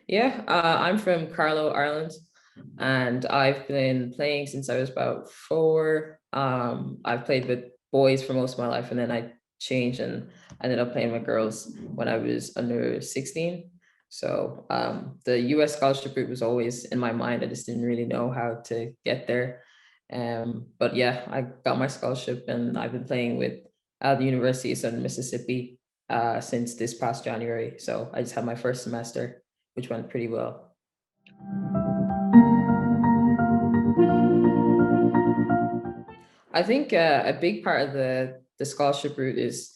Yeah, I'm from Carlow, Ireland, and I've been playing since I was about 4. I've played with boys for most of my life, and then I changed and ended up playing with girls when I was under 16. So the US scholarship route was always in my mind. I just didn't really know how to get there. But yeah, I got my scholarship, and I've been playing with the University of Southern Mississippi since this past January. So I just had my first semester, which went pretty well. I think a big part of the scholarship route is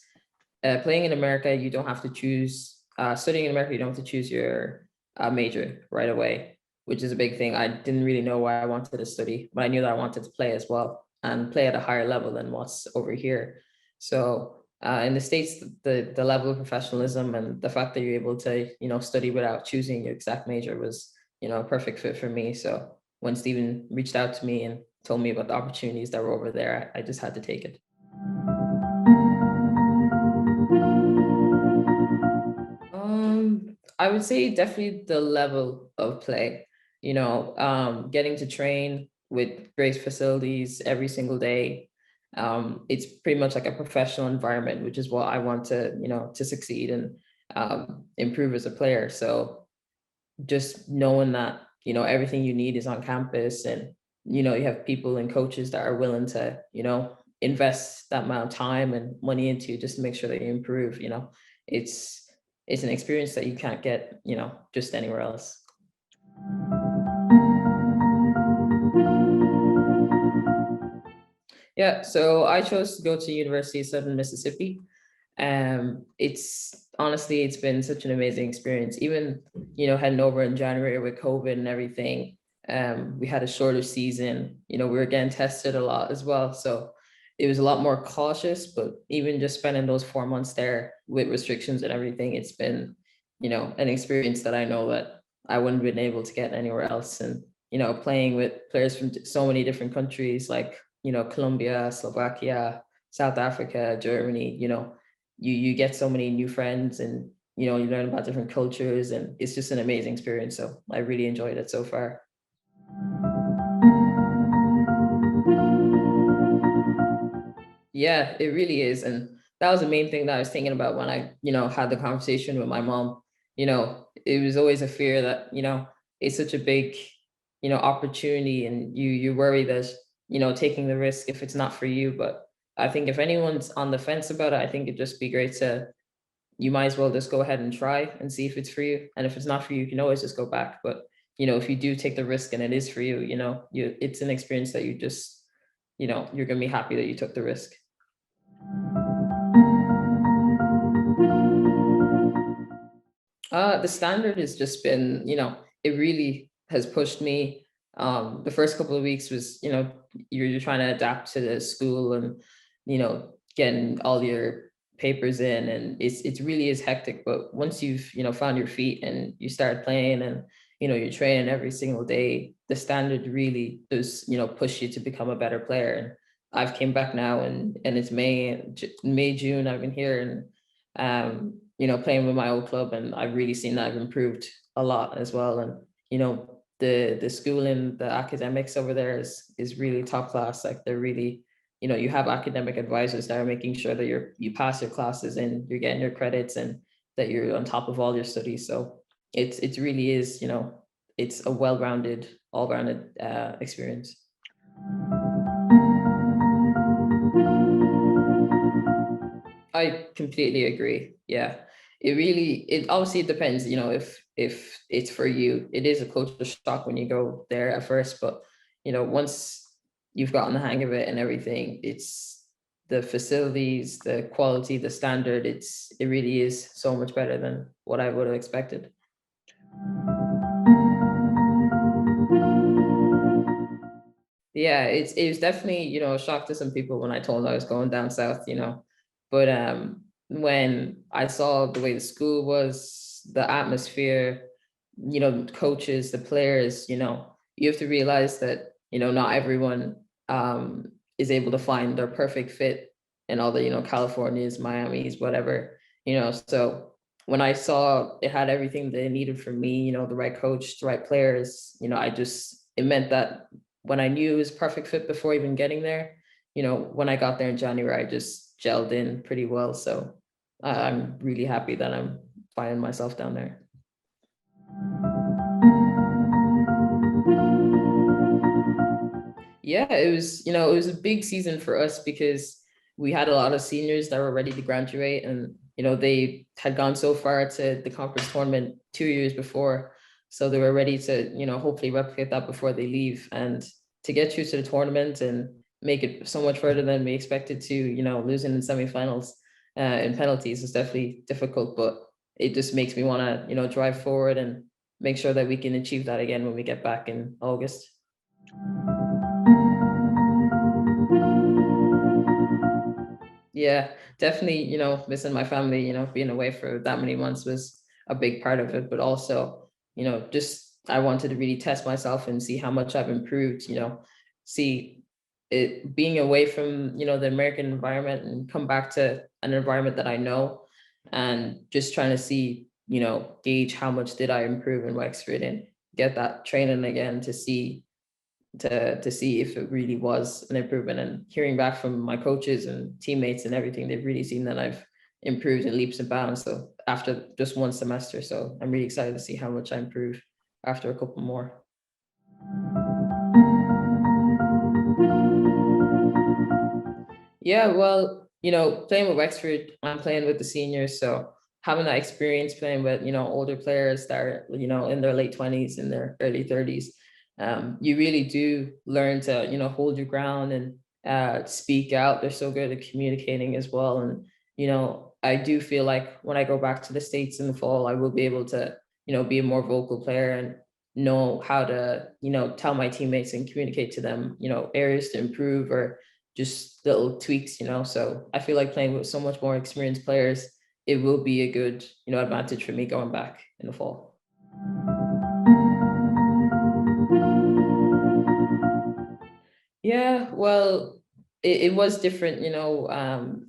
playing in America. You don't have to choose studying in America. You don't have to choose your major right away, which is a big thing. I didn't really know why I wanted to study, but I knew that I wanted to play as well and play at a higher level than what's over here. So in the States, the level of professionalism and the fact that you're able to study without choosing your exact major was a perfect fit for me. So when Stephen reached out to me and told me about the opportunities that were over there, I just had to take it. I would say definitely the level of play, getting to train with great facilities every single day. It's pretty much like a professional environment, which is what I want to succeed and improve as a player. So just knowing that, everything you need is on campus, and, you have people and coaches that are willing to, invest that amount of time and money into you just to make sure that you improve, it's it's an experience that you can't get, just anywhere else. Yeah, so I chose to go to University of Southern Mississippi. It's honestly, it's been such an amazing experience. Even, heading over in January with COVID and everything, we had a shorter season. We were getting tested a lot as well, so it was a lot more cautious. But even just spending those 4 months there with restrictions and everything, it's been, an experience that I know that I wouldn't have been able to get anywhere else. And playing with players from so many different countries, like Colombia, Slovakia, South Africa, Germany, you get so many new friends, and you learn about different cultures, and it's just an amazing experience. So I really enjoyed it so far. Yeah, it really is. And that was the main thing that I was thinking about when I, had the conversation with my mom. It was always a fear that, it's such a big, opportunity, and you worry that, taking the risk if it's not for you. But I think if anyone's on the fence about it, I think it'd just be great to, you might as well just go ahead and try and see if it's for you. And if it's not for you, you can always just go back. But, if you do take the risk and it is for you, it's an experience that you just, you're gonna be happy that you took the risk. The standard has just been, it really has pushed me. The first couple of weeks was, you're trying to adapt to the school and, getting all your papers in, and it really is hectic. But once you've, found your feet and you start playing, and, you're training every single day, the standard really does, push you to become a better player. And I've came back now, and it's May, June, I've been here, and playing with my old club, and I've really seen that I've improved a lot as well. And the schooling, the academics over there is really top class. Like, they're really, you have academic advisors that are making sure that you pass your classes and you're getting your credits, and that you're on top of all your studies. So it really is, it's a well-rounded, all-rounded experience. I completely agree. Yeah. It obviously depends, if it's for you. It is a culture shock when you go there at first, but once you've gotten the hang of it and everything, it's the facilities, the quality, the standard, it really is so much better than what I would have expected. Yeah, it was definitely, a shock to some people when I told them I was going down south, But when I saw the way the school was, the atmosphere, coaches, the players, you have to realize that, not everyone is able to find their perfect fit in all the, Californias, Miami's, whatever, So when I saw it had everything they needed from me, you know, the right coach, the right players, you know, it meant that when I knew it was perfect fit before even getting there, you know, when I got there in January, I just gelled in pretty well. So I'm really happy that I'm finding myself down there. Yeah, it was, you know, it was a big season for us because we had a lot of seniors that were ready to graduate, and, you know, they had gone so far to the conference tournament 2 years before. So they were ready to, you know, hopefully replicate that before they leave. And to get through to the tournament and make it so much further than we expected to, you know, losing in semifinals in penalties is definitely difficult, but it just makes me want to, you know, drive forward and make sure that we can achieve that again when we get back in August. Yeah, definitely, you know, missing my family, you know, being away for that many months was a big part of it. But also, you know, just I wanted to really test myself and see how much I've improved, you know, see it being away from, you know, the American environment and come back to an environment that I know, and just trying to see, you know, gauge how much did I improve in Wexford and get that training again to see see if it really was an improvement. And hearing back from my coaches and teammates and everything, they've really seen that I've improved in leaps and bounds. So after just one semester, so I'm really excited to see how much I improve after a couple more. Yeah, well, you know, playing with Wexford, I'm playing with the seniors, so having that experience playing with, you know, older players that are, you know, in their late 20s and their early 30s, you really do learn to, you know, hold your ground and speak out. They're so good at communicating as well. And, you know, I do feel like when I go back to the States in the fall, I will be able to, you know, be a more vocal player and know how to, you know, tell my teammates and communicate to them, you know, areas to improve or just little tweaks, you know. So I feel like playing with so much more experienced players, it will be a good, you know, advantage for me going back in the fall. Yeah, well, it was different, you know,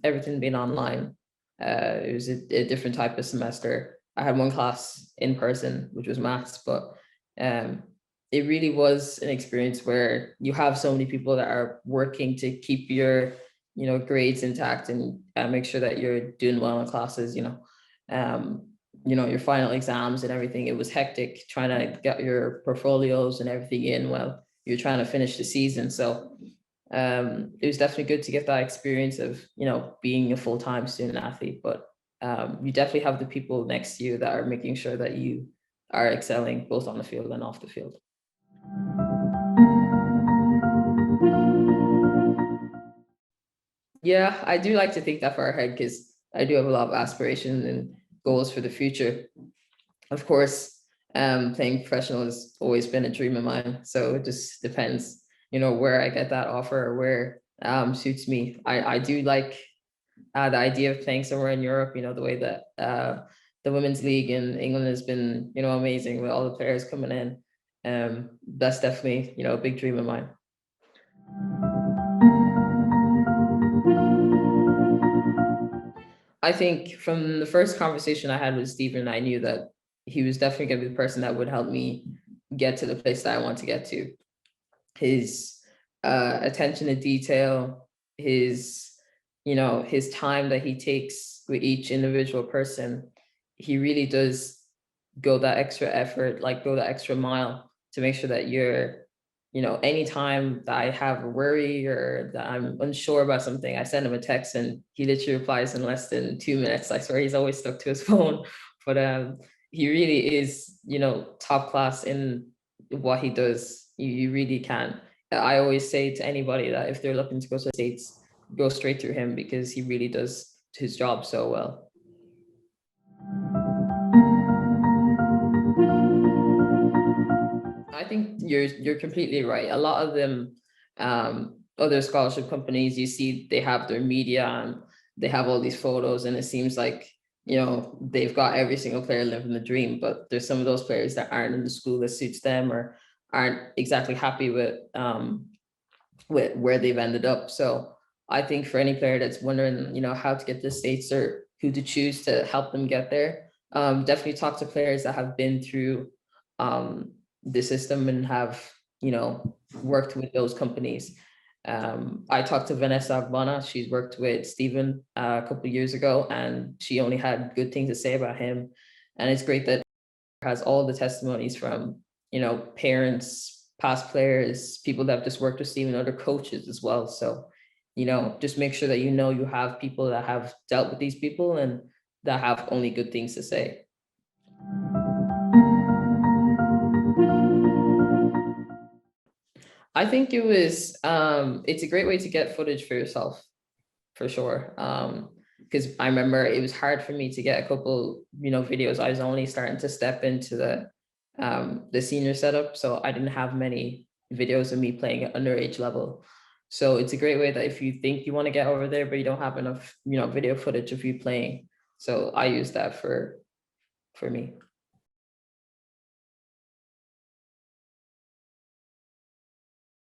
everything being online. It was a different type of semester. I had one class in person, which was maths, but um, it really was an experience where you have so many people that are working to keep your, you know, grades intact and make sure that you're doing well in classes, um, you know, your final exams and everything. It was hectic trying to get your portfolios and everything in while you're trying to finish the season. So it was definitely good to get that experience of, you know, being a full-time student athlete. But you definitely have the people next to you that are making sure that you are excelling both on the field and off the field. Yeah, I do like to think that far ahead because I do have a lot of aspirations and goals for the future. Of course, playing professional has always been a dream of mine. So it just depends, you know, where I get that offer or where suits me. I do like the idea of playing somewhere in Europe, you know, the way that the women's league in England has been, you know, amazing with all the players coming in. That's definitely, you know, a big dream of mine. I think from the first conversation I had with Stephen, I knew that he was definitely going to be the person that would help me get to the place that I want to get to. His attention to detail, his, you know, his time that he takes with each individual person, he really does go that extra effort, like go that extra mile to make sure that you're, you know, anytime that I have a worry or that I'm unsure about something, I send him a text and he literally replies in less than 2 minutes. I swear he's always stuck to his phone. But he really is, you know, top class in what he does. You really can. I always say to anybody that if they're looking to go to the States, go straight through him because he really does his job so well. I think you're completely right. A lot of them, other scholarship companies, you see they have their media and they have all these photos, and it seems like, you know, they've got every single player living the dream. But there's some of those players that aren't in the school that suits them or aren't exactly happy with where they've ended up. So I think for any player that's wondering, you know, how to get to the States or who to choose to help them get there, Definitely talk to players that have been through the system and have, worked with those companies. I talked to Vanessa Agbana. She's worked with Stephen a couple of years ago, and she only had good things to say about him. And it's great that has all the testimonies from, parents, past players, people that have just worked with Stephen, other coaches as well. So, just make sure that you have people that have dealt with these people and that have only good things to say. I think it's a great way to get footage for yourself, for sure. Because I remember it was hard for me to get a couple, videos. I was only starting to step into the senior setup, so I didn't have many videos of me playing at underage level. So it's a great way that if you think you want to get over there, but you don't have enough, video footage of you playing. So I use that for me.